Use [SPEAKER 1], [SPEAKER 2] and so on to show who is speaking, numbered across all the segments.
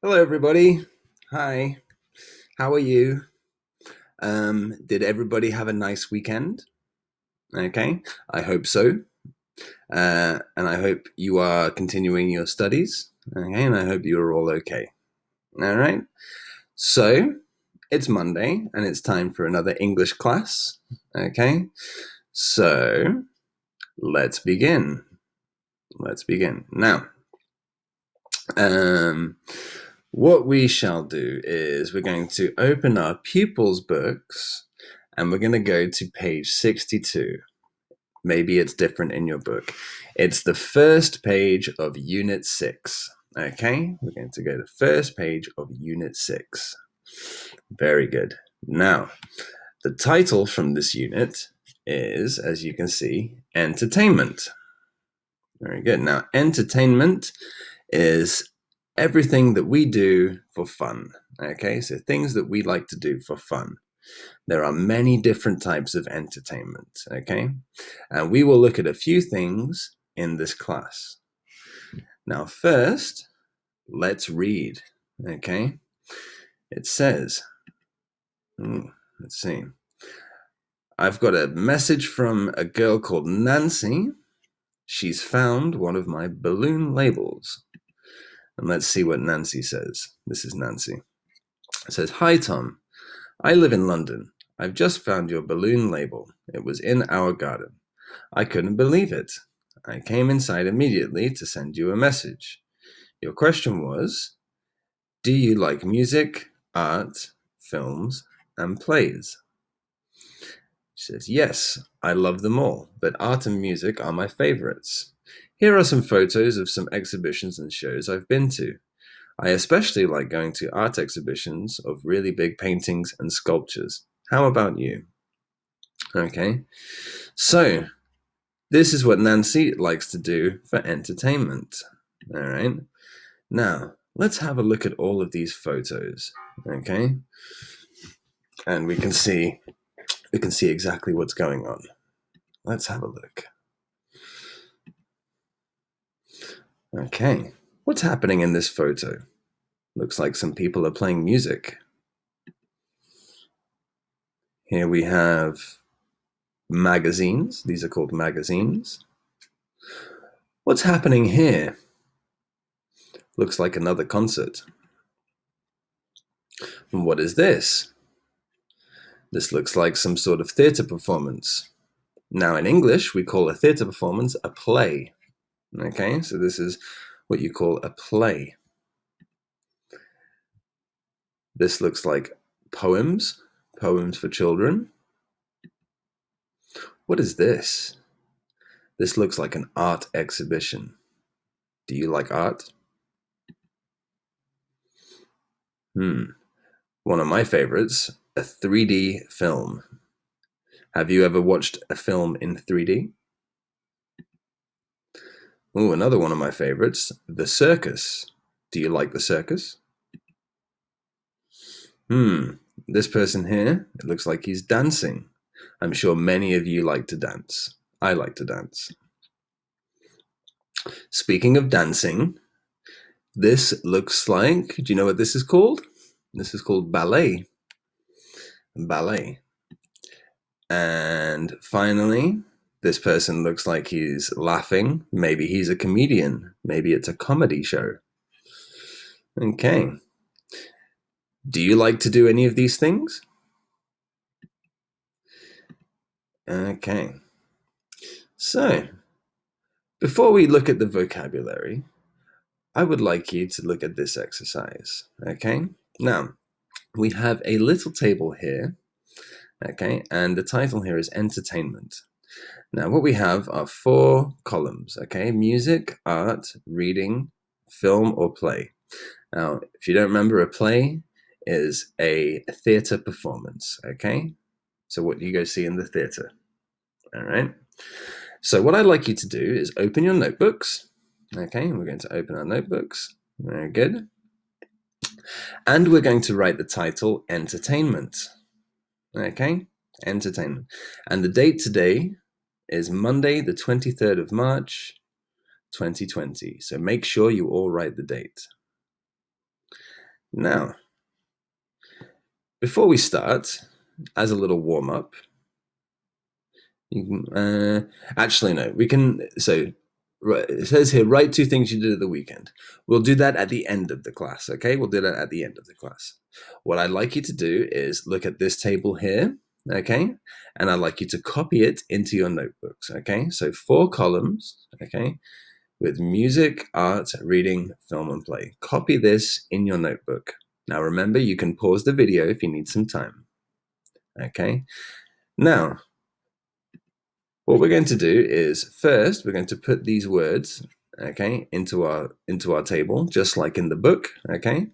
[SPEAKER 1] Hello, everybody. Hi. How are you? Did everybody have a nice weekend? Okay, I hope so. And I hope you are continuing your studies. Okay, and I hope you are all okay. All right. So it's Monday, and it's time for another English class. Okay. So let's begin. Let's begin now. Um, what we shall do is we're going to open our pupils' books and we're going to go to page 62. Maybe it's different in your book. It's the first page of Unit 6. Okay, we're going to go to the first page of Unit 6. Very good. Now, the title from this unit is, as you can see, entertainment. Very good. Now, entertainment is everything that we do for fun. Okay, so things that we like to do for fun. There are many different types of entertainment. Okay, and we will look at a few things in this class. Now, first, let's read. Okay, it says, let's see. I've got a message from a girl called Nancy. She's found one of my balloon labels. And let's see what Nancy says. This is Nancy. It says, Hi, Tom. I live in London. I've just found your balloon label. It was in our garden. I couldn't believe it. I came inside immediately to send you a message. Your question was, do you like music, art, films, and plays? She says, yes, I love them all, but art and music are my favorites. Here are some photos of some exhibitions and shows I've been to. I especially like going to art exhibitions of really big paintings and sculptures. How about you? Okay, so this is what Nancy likes to do for entertainment. All right, now let's have a look at all of these photos. Okay, and we can see exactly what's going on. Let's have a look. Okay, what's happening in this photo? Looks like some people are playing music. Here we have magazines. These are called magazines. What's happening here? Looks like another concert. And what is this? This looks like some sort of theatre performance. Now, in English, we call a theatre performance a play. Okay, so this is what you call a play. This looks like poems for children. What is this? This looks like an art exhibition. Do you like art? One of my favorites, a 3D film. Have you ever watched a film in 3D? Oh, another one of my favorites, the circus. Do you like the circus? This person here, it looks like he's dancing. I'm sure many of you like to dance. I like to dance. Speaking of dancing, this looks like, do you know what this is called? This is called ballet. Ballet. And finally, this person looks like he's laughing. Maybe he's a comedian. Maybe it's a comedy show. Okay. Do you like to do any of these things? Okay. So, before we look at the vocabulary, I would like you to look at this exercise. Okay. Now, we have a little table here. Okay. And the title here is entertainment. Now, what we have are 4 columns. Okay. Music, art, reading, film, or play. Now, if you don't remember, a play is a theatre performance. Okay. So, what do you go see in the theatre? All right. So what I'd like you to do is open your notebooks. Okay, we're going to open our notebooks. Very good. And we're going to write the title Entertainment. Okay, Entertainment. And the date today is Monday, the 23rd of March, 2020. So make sure you all write the date. Now, before we start, as a little warm-up, you can, actually no, we can, so it says here, write 2 things you did at the weekend. We'll do that at the end of the class, okay? We'll do that at the end of the class. What I'd like you to do is look at this table here, okay? And I'd like you to copy it into your notebooks, okay? So 4 columns, okay? With music, art, reading, film, and play. Copy this in your notebook. Now remember, you can pause the video if you need some time, okay? Now, what we're going to do is first we're going to put these words, okay, into our table, just like in the book, okay.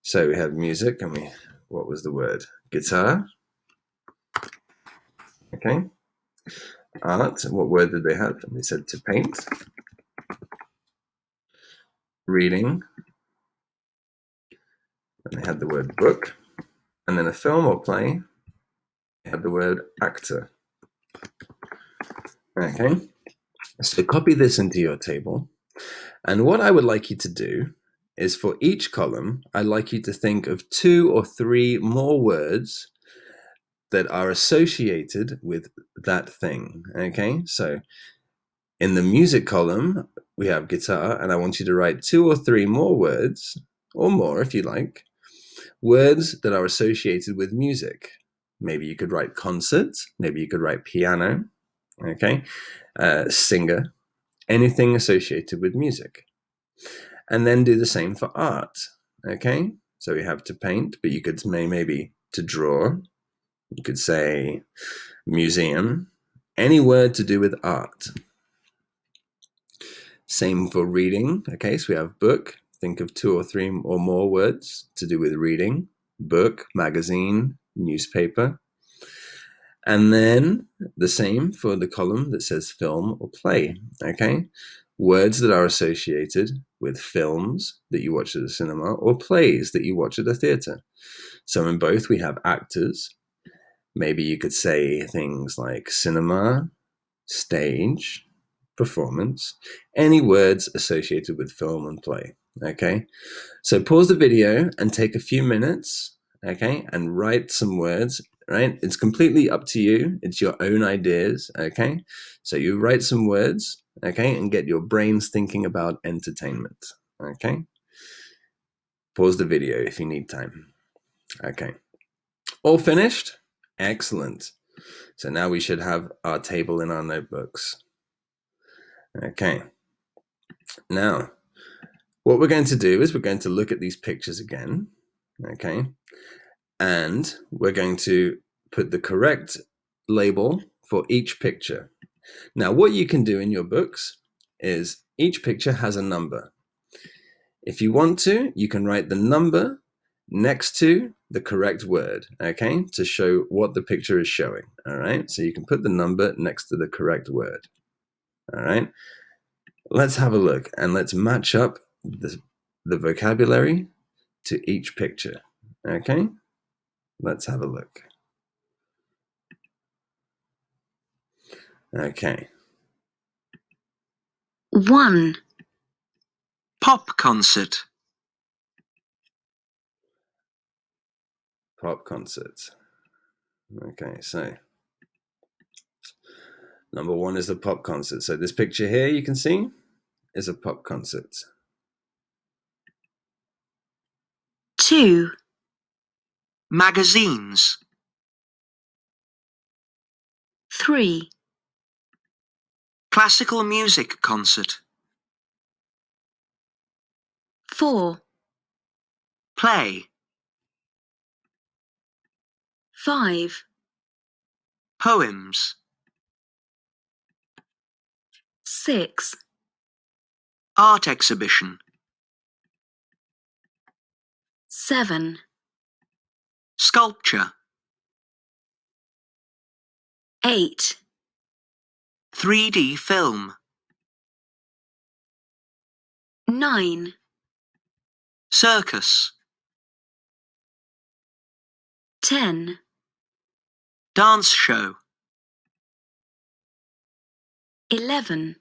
[SPEAKER 1] So we have music, and what was the word? Guitar, okay. Art. What word did they have? They said to paint. Reading, and they had the word book, and then a film or play. They had the word actor. Okay. So copy this into your table. And what I would like you to do is for each column, I'd like you to think of 2 or 3 more words that are associated with that thing. Okay. So in the music column, we have guitar, and I want you to write 2 or 3 more words, or more if you like, words that are associated with music. Maybe you could write concert, maybe you could write piano, okay, singer, anything associated with music. And then do the same for art, okay? So we have to paint, but you could maybe to draw. You could say museum, any word to do with art. Same for reading, okay? So we have book. Think of 2 or 3 or more words to do with reading. Book, magazine, newspaper. And then the same for the column that says film or play, okay? Words that are associated with films that you watch at the cinema or plays that you watch at the theater. So in both we have actors. Maybe you could say things like cinema, stage, performance, any words associated with film and play, okay? So pause the video and take a few minutes, okay, and write some words, right? It's completely up to you. It's your own ideas, okay? So you write some words, okay, and get your brains thinking about entertainment, okay? Pause the video if you need time. Okay. All finished? Excellent. So now we should have our table in our notebooks. Okay. Now, what we're going to do is we're going to look at these pictures again, okay? And we're going to put the correct label for each picture. Now, what you can do in your books is each picture has a number. If you want to, you can write the number next to the correct word, okay, to show what the picture is showing, all right? So you can put the number next to the correct word, all right? Let's have a look and let's match up the vocabulary to each picture, okay? Let's have a look. Okay.
[SPEAKER 2] 1. Pop concert.
[SPEAKER 1] Pop concert. Okay, so number 1 is the pop concert. So this picture here you can see is a pop concert.
[SPEAKER 2] 2. Magazines. 3. Classical music concert. 4. Play. 5. Poems. 6. Art exhibition. 7. Sculpture. 8. 3D film. 9. Circus. 10. Dance show. 11.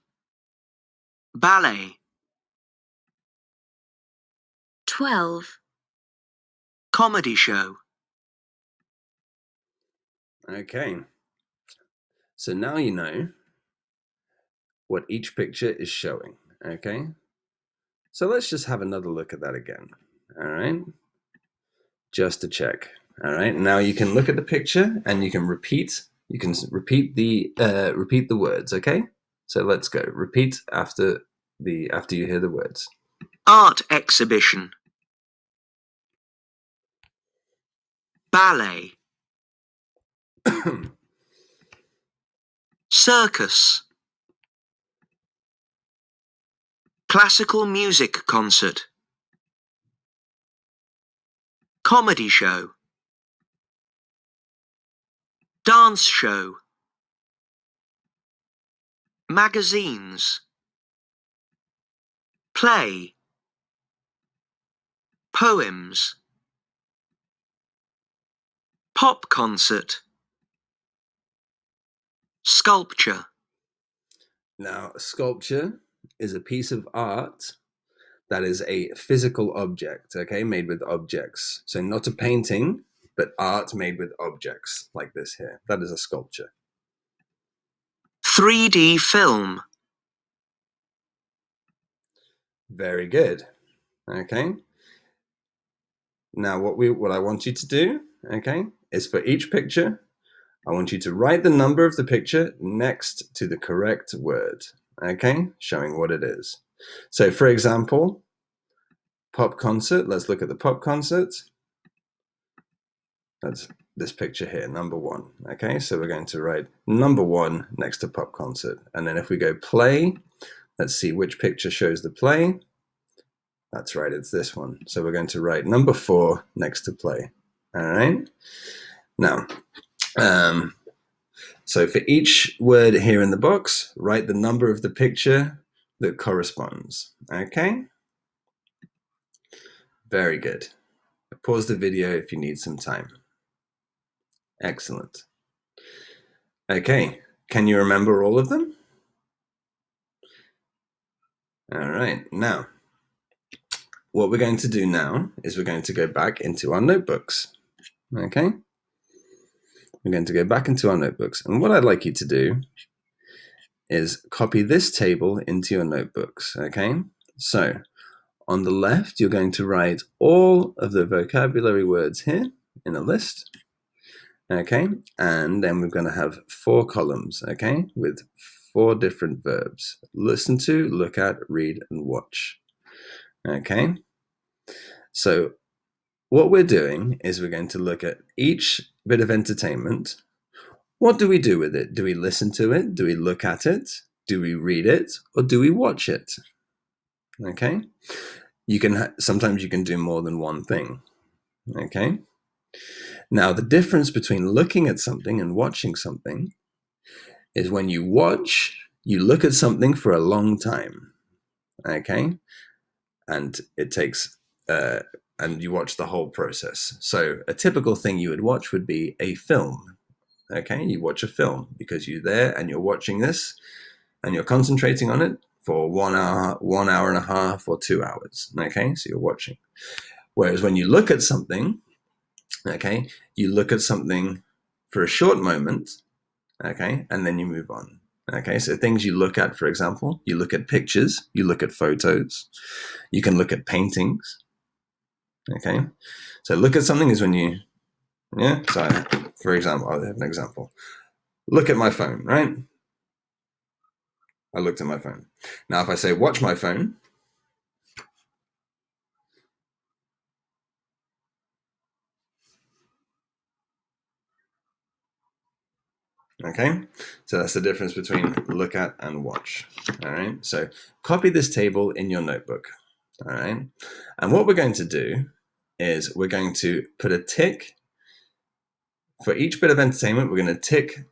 [SPEAKER 2] Ballet. 12. Comedy show.
[SPEAKER 1] Okay. So now you know what each picture is showing. Okay. So let's just have another look at that again. All right. Just to check. All right. Now you can look at the picture and you can repeat. You can repeat the words. Okay. So let's go. Repeat after you hear the words.
[SPEAKER 2] Art exhibition. Ballet. Circus. Classical music concert. Comedy show. Dance show. Magazines. Play. Poems. Pop concert. Sculpture.
[SPEAKER 1] Now, sculpture is a piece of art that is a physical object, okay, made with objects. So not a painting, but art made with objects like this here. That is a sculpture.
[SPEAKER 2] 3D film.
[SPEAKER 1] Very good. Okay. Now what I want you to do, okay, is for each picture, I want you to write the number of the picture next to the correct word, okay, showing what it is. So for example, pop concert, let's look at the pop concert. That's this picture here, number 1. Okay, so we're going to write number 1 next to pop concert. And then if we go play, let's see which picture shows the play. That's right, it's this one. So we're going to write number 4 next to play. All right. Now, so for each word here in the box, write the number of the picture that corresponds. Okay. Very good. Pause the video if you need some time. Excellent. Okay, can you remember all of them? All right, now, what we're going to do now is we're going to go back into our notebooks. Okay? We're going to go back into our notebooks. And what I'd like you to do is copy this table into your notebooks. Okay? So, on the left, you're going to write all of the vocabulary words here in a list. Okay, and then we're going to have 4 columns, okay, with 4 different verbs. Listen to, look at, read, and watch. Okay, so what we're doing is we're going to look at each bit of entertainment. What do we do with it? Do we listen to it? Do we look at it? Do we read it? Or do we watch it? Okay, sometimes you can do more than one thing. Okay. Now, the difference between looking at something and watching something is when you watch, you look at something for a long time, okay? And it takes, and you watch the whole process. So a typical thing you would watch would be a film, okay? You watch a film because you're there and you're watching this and you're concentrating on it for 1 hour, 1 hour and a half, or 2 hours, okay? So you're watching. Whereas when you look at something, okay, you look at something for a short moment, okay, and then you move on. Okay, so things you look at, for example, you look at pictures, you look at photos, you can look at paintings. Okay, so look at something is when you, yeah, so for example, I'll have an example. Look at my phone, right? I looked at my phone. Now, if I say watch my phone, okay, so that's the difference between look at and watch. All right, so copy this table in your notebook. All right, and what we're going to do is we're going to put a tick for each bit of entertainment. We're going to tick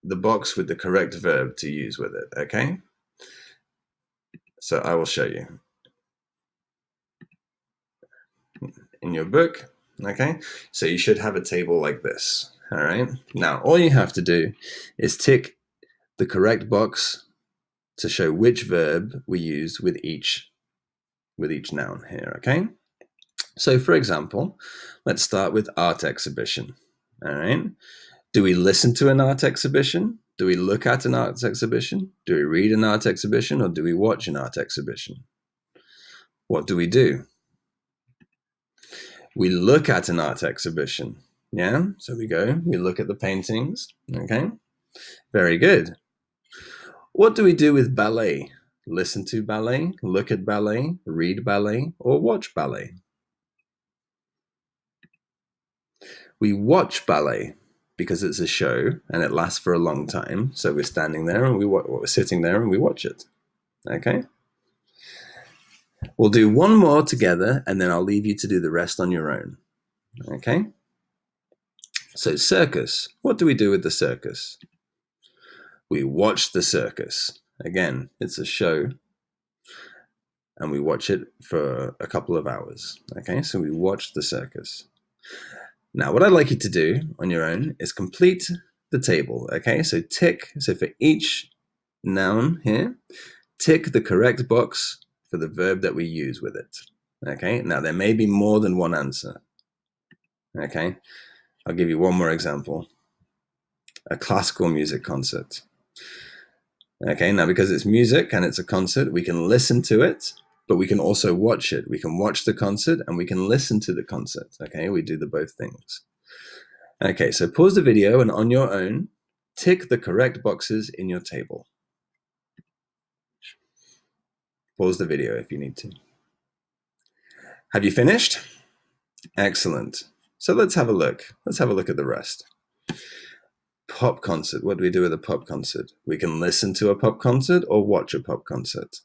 [SPEAKER 1] the box with the correct verb to use with it. Okay, so I will show you in your book. Okay, so you should have a table like this. All right, now all you have to do is tick the correct box to show which verb we used with each noun here. Okay, So, for example, let's start with art exhibition. All right. Do we listen to an art exhibition? Do we look at an art exhibition? Do we read an art exhibition? Or do we watch an art exhibition? What do we do? We look at an art exhibition. Yeah. So we look at the paintings. Okay. Very good. What do we do with ballet? Listen to ballet, look at ballet, read ballet, or watch ballet? We watch ballet because it's a show and it lasts for a long time. So we're standing there and we're sitting there and we watch it. Okay. We'll do one more together and then I'll leave you to do the rest on your own. Okay. So circus. What do we do with the circus? We watch the circus. Again, it's a show and we watch it for a couple of hours. Okay, so we watch the circus. Now, what I'd like you to do on your own is complete the table. Okay, so for each noun here, tick the correct box for the verb that we use with it. Okay, now there may be more than one answer. Okay, I'll give you one more example. A classical music concert. Okay, now because it's music and it's a concert, we can listen to it, but we can also watch it. We can watch the concert and we can listen to the concert. Okay, we do the both things. Okay, so pause the video and on your own, tick the correct boxes in your table. Pause the video if you need to. Have you finished? Excellent. So let's have a look. Let's have a look at the rest. Pop concert. What do we do with a pop concert? We can listen to a pop concert or watch a pop concert.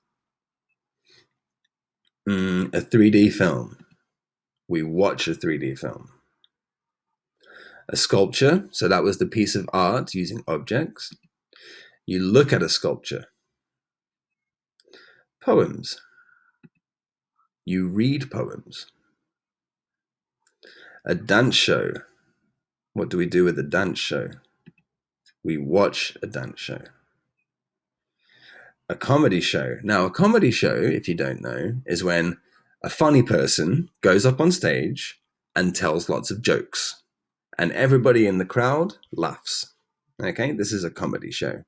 [SPEAKER 1] A 3D film. We watch a 3D film. A sculpture. So that was the piece of art using objects. You look at a sculpture. Poems. You read poems. A dance show. What do we do with a dance show? We watch a dance show. A comedy show. Now, a comedy show, if you don't know, is when a funny person goes up on stage and tells lots of jokes, and everybody in the crowd laughs. Okay, this is a comedy show.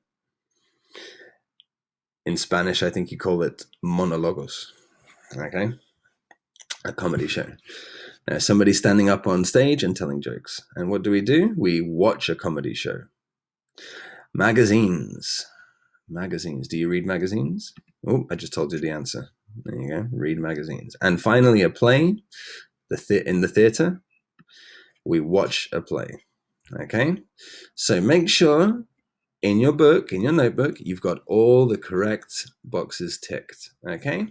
[SPEAKER 1] In Spanish, I think you call it monologos. Okay, a comedy show. Somebody standing up on stage and telling jokes. And what do? We watch a comedy show. Magazines. Magazines. Do you read magazines? Oh, I just told you the answer. There you go. Read magazines. And finally, a play. In the theater, we watch a play. Okay? So make sure in your book, in your notebook, you've got all the correct boxes ticked. Okay?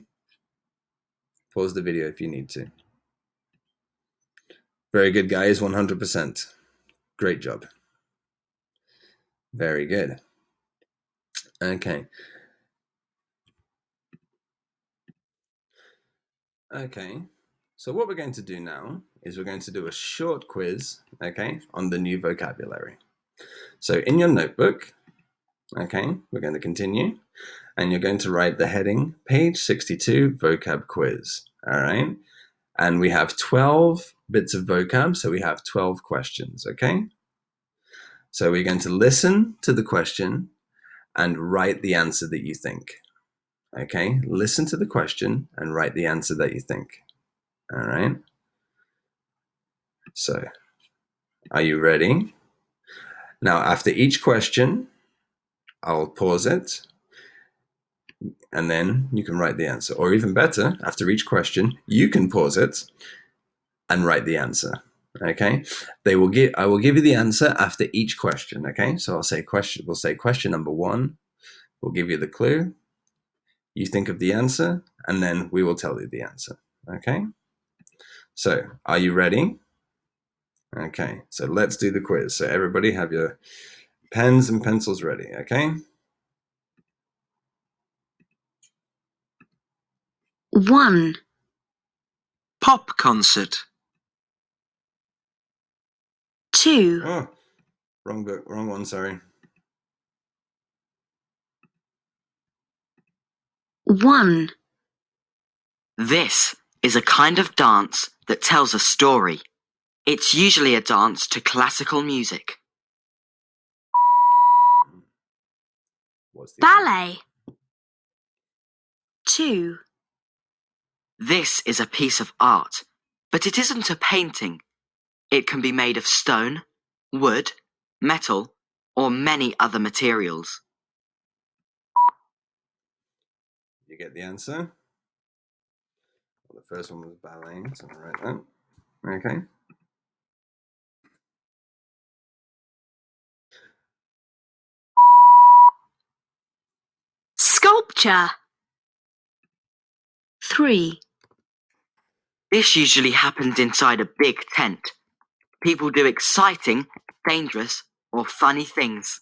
[SPEAKER 1] Pause the video if you need to. Very good, guys. 100%. Great job. Very good. Okay. Okay. So what we're going to do now is we're going to do a short quiz, okay, on the new vocabulary. So in your notebook, okay, we're going to continue, and you're going to write the heading, page 62, vocab quiz, all right? And we have 12 bits of vocab, so we have 12 questions, okay? So we're going to listen to the question and write the answer that you think. Okay, listen to the question and write the answer that you think. All right. So, are you ready? Now, after each question, I'll pause it and then you can write the answer. Or even better, after each question, you can pause it and write the answer. Okay. I will give you the answer after each question. Okay. So we'll say question number 1. We'll give you the clue. You think of the answer, and then we will tell you the answer. Okay? So, are you ready? Okay, so let's do the quiz. So everybody have your pens and pencils ready, okay?
[SPEAKER 2] 1. Pop concert. 2.
[SPEAKER 1] Oh, wrong book, wrong one, sorry.
[SPEAKER 2] 1. This is a kind of dance that tells a story. It's usually a dance to classical music.
[SPEAKER 1] What's the
[SPEAKER 3] Ballet. 2.
[SPEAKER 2] This is a piece of art, but it isn't a painting. It can be made of stone, wood, metal, or many other materials.
[SPEAKER 1] You get the answer? Well, the first one was ballet, so I'll write that. Okay.
[SPEAKER 3] Sculpture. 3.
[SPEAKER 2] This usually happens inside a big tent. People do exciting, dangerous, or funny things.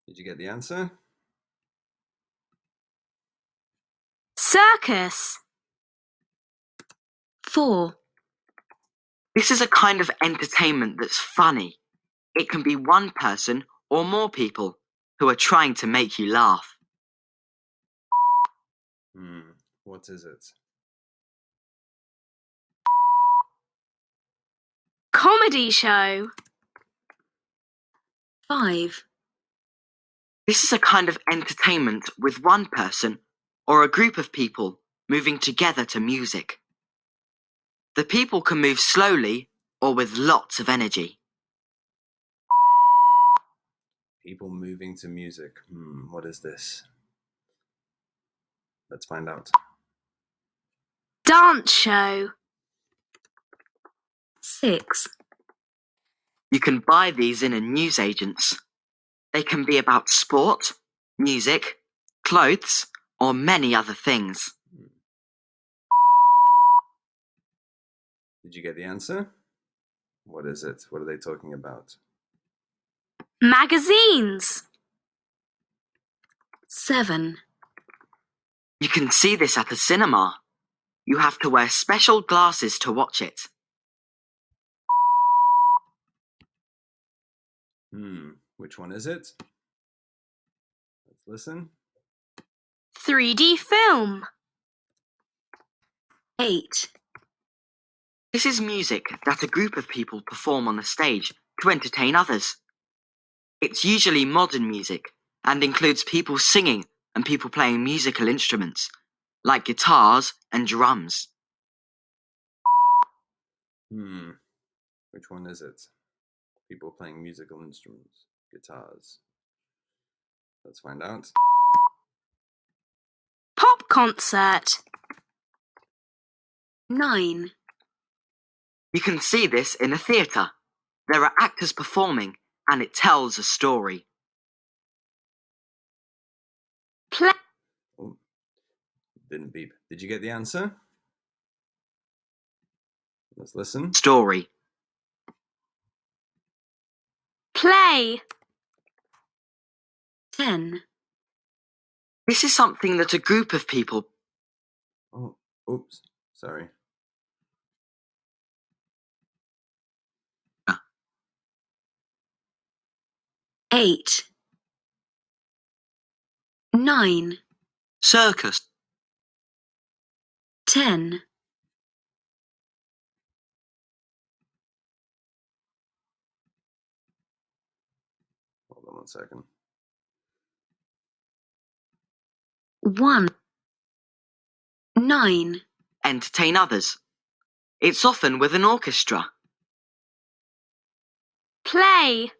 [SPEAKER 1] Did you get the answer?
[SPEAKER 3] Circus. 4.
[SPEAKER 2] This is a kind of entertainment that's funny. It can be one person or more people who are trying to make you laugh.
[SPEAKER 1] What is it?
[SPEAKER 3] Comedy show. 5.
[SPEAKER 2] This is a kind of entertainment with one person or a group of people moving together to music. The people can move slowly or with lots of energy.
[SPEAKER 1] People moving to music. What is this? Let's find out.
[SPEAKER 3] Dance show. 6.
[SPEAKER 2] You can buy these in a newsagent's. They can be about sport, music, clothes, or many other things.
[SPEAKER 1] Did you get the answer? What is it? What are they talking about?
[SPEAKER 3] Magazines. 7.
[SPEAKER 2] You can see this at a cinema. You have to wear special glasses to watch it.
[SPEAKER 1] Which one is it? Let's listen.
[SPEAKER 3] 3D film. 8.
[SPEAKER 2] This is music that a group of people perform on a stage to entertain others. It's usually modern music and includes people singing and people playing musical instruments, like guitars and drums.
[SPEAKER 1] Which one is it? People playing musical instruments, guitars. Let's find out.
[SPEAKER 3] Pop concert. 9.
[SPEAKER 2] You can see this in a theatre. There are actors performing and it tells a story.
[SPEAKER 3] Play.
[SPEAKER 1] Oh, didn't beep. Did you get the answer? Let's listen.
[SPEAKER 2] Story.
[SPEAKER 3] Play. 10.
[SPEAKER 2] This is something that a group of people...
[SPEAKER 1] Oh, oops, sorry.
[SPEAKER 2] Ah.
[SPEAKER 3] 8. 9.
[SPEAKER 2] Circus.
[SPEAKER 3] 10.
[SPEAKER 1] Hold on 1 second.
[SPEAKER 3] 1. 9.
[SPEAKER 2] Entertain others. It's often with an orchestra.
[SPEAKER 3] Play.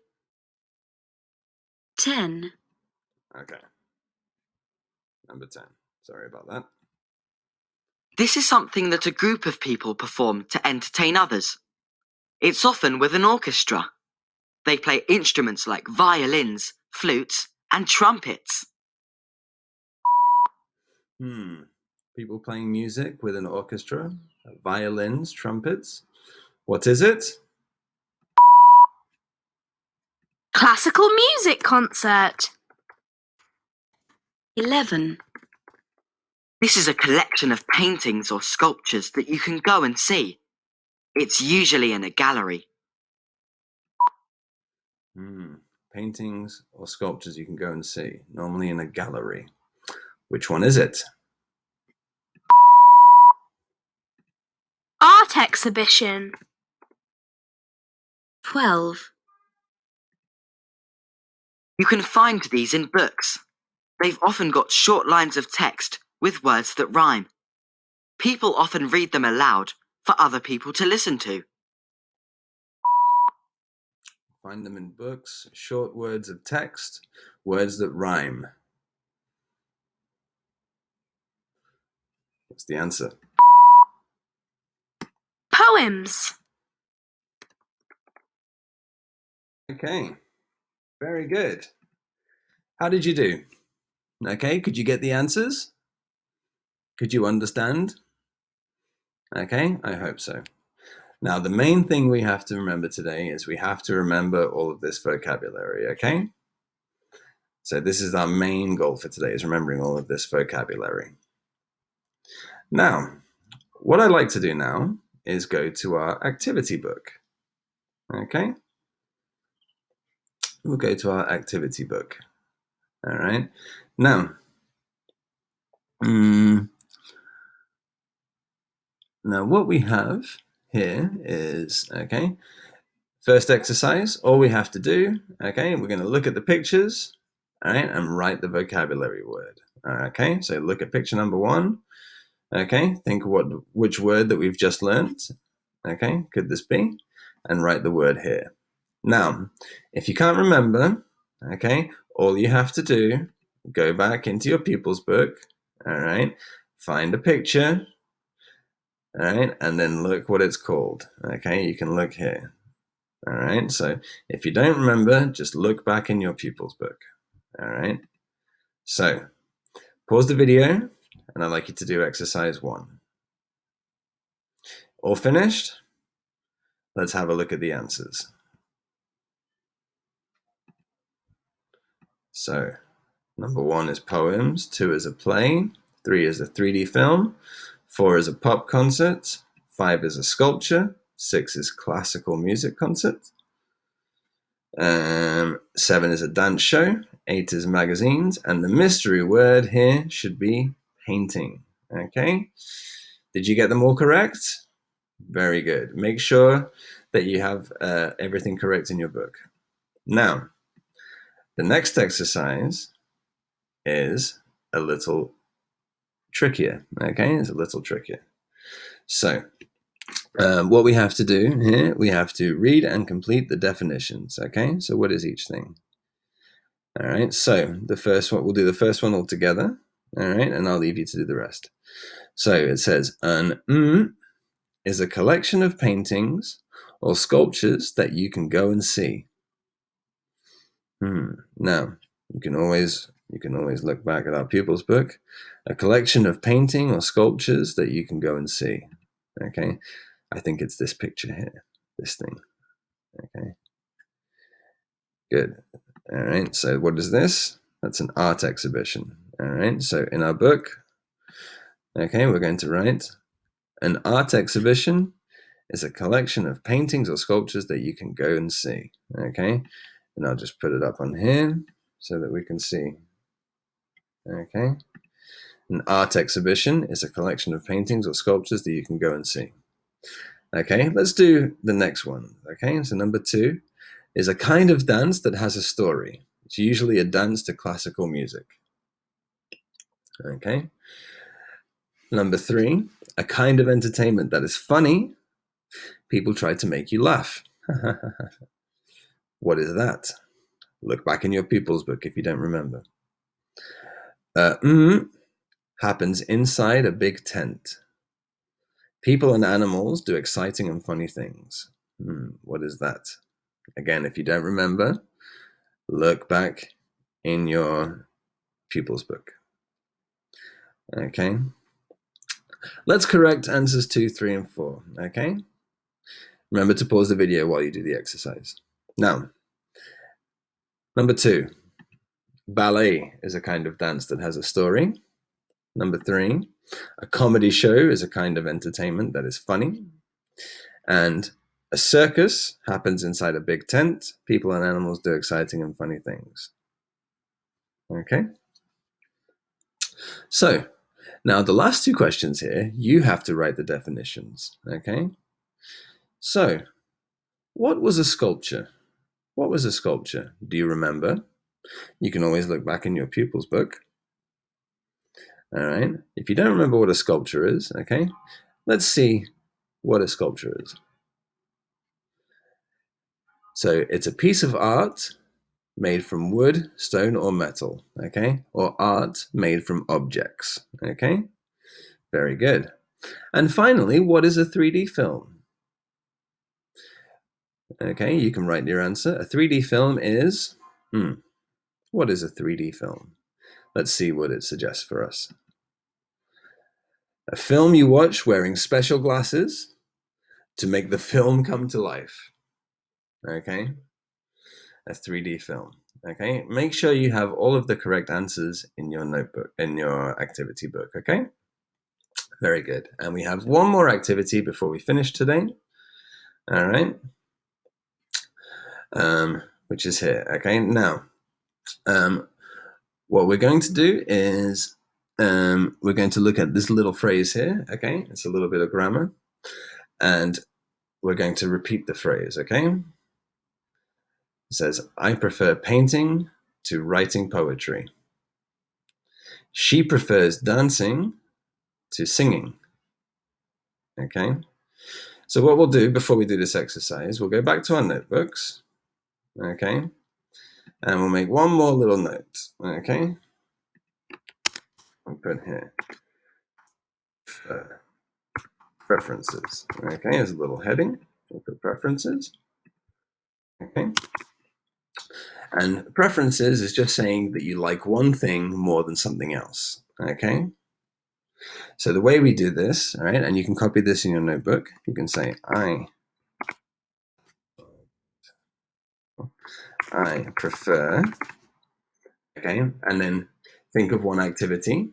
[SPEAKER 3] 10.
[SPEAKER 1] Okay. Number 10. Sorry about that.
[SPEAKER 2] This is something that a group of people perform to entertain others. It's often with an orchestra. They play instruments like violins, flutes, and trumpets.
[SPEAKER 1] People playing music with an orchestra, violins, trumpets. What is it?
[SPEAKER 3] Classical music concert. 11.
[SPEAKER 2] This is a collection of paintings or sculptures that you can go and see. It's usually in a gallery.
[SPEAKER 1] Paintings or sculptures you can go and see, normally in a gallery. Which one is it?
[SPEAKER 3] Art exhibition. 12.
[SPEAKER 2] You can find these in books. They've often got short lines of text with words that rhyme. People often read them aloud for other people to listen to.
[SPEAKER 1] Find them in books, short words of text, words that rhyme. What's the answer?
[SPEAKER 3] Poems.
[SPEAKER 1] Okay, very good. How did you do? Okay, could you get the answers? Could you understand? Okay, I hope so. Now, the main thing we have to remember today is we have to remember all of this vocabulary, okay? So this is our main goal for today, is remembering all of this vocabulary. Now, what I'd like to do now is go to our activity book, okay? We'll go to our activity book, all right? Now, now what we have here is, okay, first exercise, all we have to do, okay, we're going to look at the pictures, all right, and write the vocabulary word. Okay, so look at picture number 1. Okay, think which word that we've just learned, okay, could this be? And write the word here. Now, if you can't remember, okay, all you have to do, go back into your pupils book, all right, find a picture, all right, and then look what it's called. Okay, you can look here. All right, so if you don't remember, just look back in your pupils book. All right, so pause the video, and I'd like you to do exercise 1. All finished? Let's have a look at the answers. So, number 1 is poems, 2 is a play, 3 is a 3D film, 4 is a pop concert, 5 is a sculpture, 6 is classical music concert, 7 is a dance show, 8 is magazines, and the mystery word here should be painting. Okay? Did you get them all correct? Very good. Make sure that you have everything correct in your book. Now, the next exercise is a little trickier. Okay? It's a little trickier. So, what we have to do here, we have to read and complete the definitions. Okay, so what is each thing? All right, so the first one, we'll do the first one all together. All right, and I'll leave you to do the rest. So it says, an is a collection of paintings or sculptures that you can go and see. Now, you can always look back at our pupils book. A collection of painting or sculptures that you can go and see. Okay, I think it's this picture here, this thing. Okay, good. All right, so what is this? That's an art exhibition. All right, so in our book, okay, we're going to write, an art exhibition is a collection of paintings or sculptures that you can go and see. Okay, and I'll just put it up on here so that we can see. Okay, an art exhibition is a collection of paintings or sculptures that you can go and see. Okay, let's do the next one. Okay, so number 2 is a kind of dance that has a story. It's usually a dance to classical music. Okay. Number 3, a kind of entertainment that is funny. People try to make you laugh. What is that? Look back in your pupils book if you don't remember. Happens inside a big tent. People and animals do exciting and funny things. What is that? Again, if you don't remember, look back in your pupils book. Okay. Let's correct answers 2, 3, and 4. Okay. Remember to pause the video while you do the exercise. Now, number 2, ballet is a kind of dance that has a story. Number 3, a comedy show is a kind of entertainment that is funny. And a circus happens inside a big tent. People and animals do exciting and funny things. Okay. So now the last two questions here, you have to write the definitions, okay? So what was a sculpture? What was a sculpture? Do you remember? You can always look back in your pupil's book. All right. If you don't remember what a sculpture is, okay, let's see what a sculpture is. So it's a piece of art made from wood, stone, or metal, okay, or art made from objects, okay? Very good. And finally, what is a 3D film? Okay, you can write your answer. A 3D film is, what is a 3D film? Let's see what it suggests for us. A film you watch wearing special glasses to make the film come to life. Okay, a 3D film. Okay, make sure you have all of the correct answers in your notebook, in your activity book. Okay, very good. And we have one more activity before we finish today. All right, which is here. Okay, now what we're going to do is we're going to look at this little phrase here. Okay, it's a little bit of grammar, and we're going to repeat the phrase. Okay, it says, I prefer painting to writing poetry. She prefers dancing to singing. Okay, so what we'll do before we do this exercise, we'll go back to our notebooks. Okay, and we'll make one more little note. Okay, I'll put here preferences. Okay, as a little heading, we'll put preferences. Okay, and preferences is just saying that you like one thing more than something else. Okay, so the way we do this, all right, and you can copy this in your notebook, you can say I prefer, okay, and then think of one activity.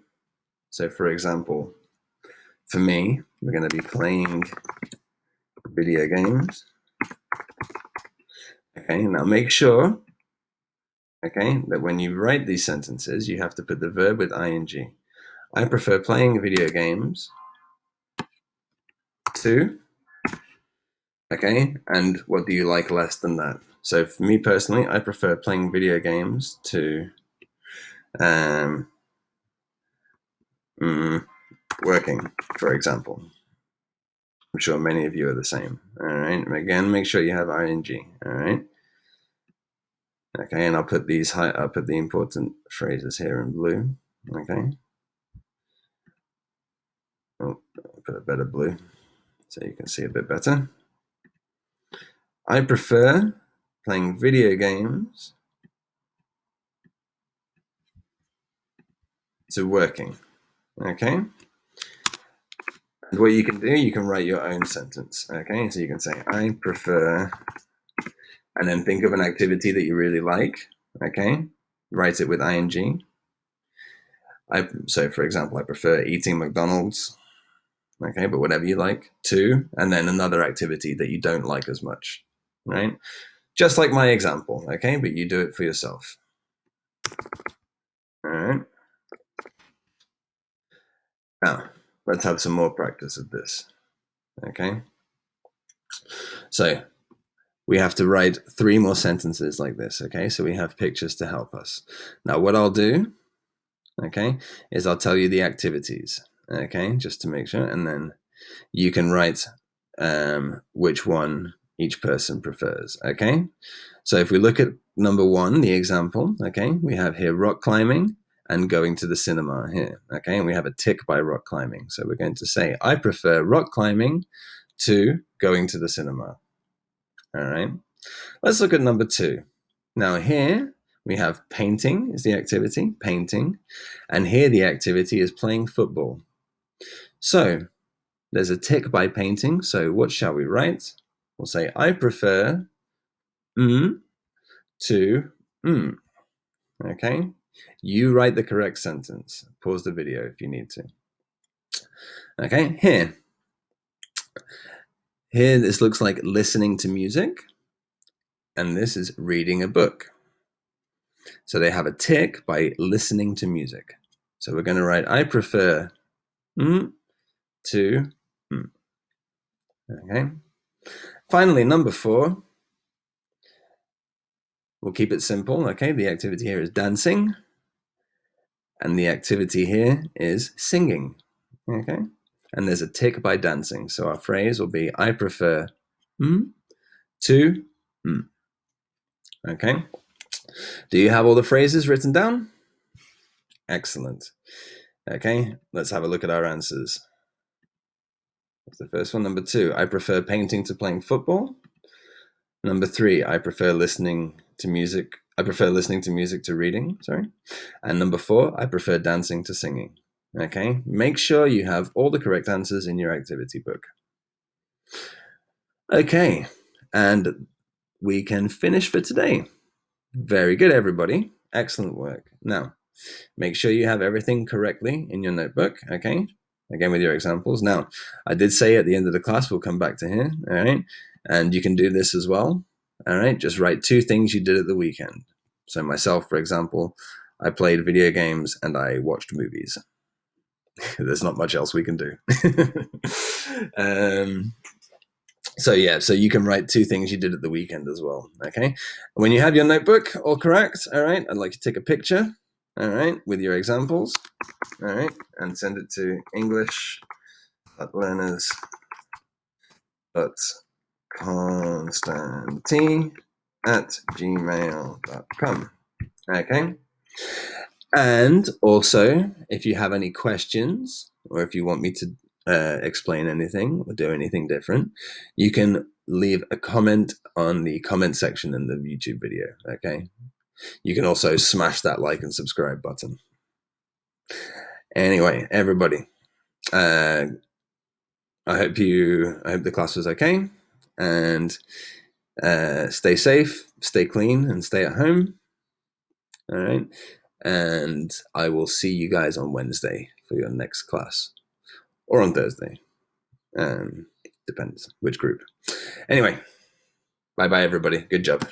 [SPEAKER 1] So for example, for me, we're going to be playing video games. Okay, now make sure, okay, that when you write these sentences, you have to put the verb with ing. I prefer playing video games to, okay, and what do you like less than that? So for me personally, I prefer playing video games to working, for example. I'm sure many of you are the same. All right. Again, make sure you have ing. All right. Okay, and I'll put the important phrases here in blue. Okay. Oh, I'll put a better blue so you can see a bit better. I prefer playing video games to working. Okay. And what you can do, you can write your own sentence. Okay, so you can say, I prefer, and then think of an activity that you really like. Okay, write it with ing. So for example, I prefer eating McDonald's. Okay, but whatever you like, to, and then another activity that you don't like as much, right? Just like my example, okay, but you do it for yourself. All right. Now, let's have some more practice of this, okay? So we have to write 3 more sentences like this, okay? So we have pictures to help us. Now, what I'll do, okay, is I'll tell you the activities, okay, just to make sure, and then you can write which one each person prefers, okay? So if we look at number 1, the example, okay, we have here rock climbing and going to the cinema here, okay? And we have a tick by rock climbing. So we're going to say, I prefer rock climbing to going to the cinema. All right, let's look at number 2. Now here we have painting is the activity, painting, and here the activity is playing football. So there's a tick by painting, so what shall we write? We'll say, I prefer to okay? You write the correct sentence. Pause the video if you need to. Okay, here this looks like listening to music, and this is reading a book. So they have a tick by listening to music. So we're going to write I prefer to. Okay. Finally, number 4. We'll keep it simple. Okay. The activity here is dancing. And the activity here is singing. Okay. And there's a tick by dancing. So our phrase will be I prefer to. Okay. Do you have all the phrases written down? Excellent. Okay. Let's have a look at our answers. That's the first one. Number 2, I prefer painting to playing football. Number 3, I prefer listening to music. I prefer listening to music to reading, sorry. And number 4, I prefer dancing to singing. Okay, make sure you have all the correct answers in your activity book. Okay, and we can finish for today. Very good, everybody. Excellent work. Now, make sure you have everything correctly in your notebook, okay? Again, with your examples. Now, I did say at the end of the class, we'll come back to here, all right? And you can do this as well, all right? Just write 2 things you did at the weekend. So myself, for example, I played video games and I watched movies. There's not much else we can do. So you can write 2 things you did at the weekend as well, okay? When you have your notebook all correct, all right, I'd like you to take a picture, all right, with your examples, all right, and send it to english.learners.constantine@gmail.com, okay? And also, if you have any questions or if you want me to explain anything or do anything different, you can leave a comment on the comment section in the YouTube video, okay? You can also smash that like and subscribe button. Anyway, everybody, I hope the class was okay, and stay safe, stay clean, and stay at home. All right, and I will see you guys on Wednesday for your next class, or on Thursday. Depends which group. Anyway, bye-bye, everybody. Good job.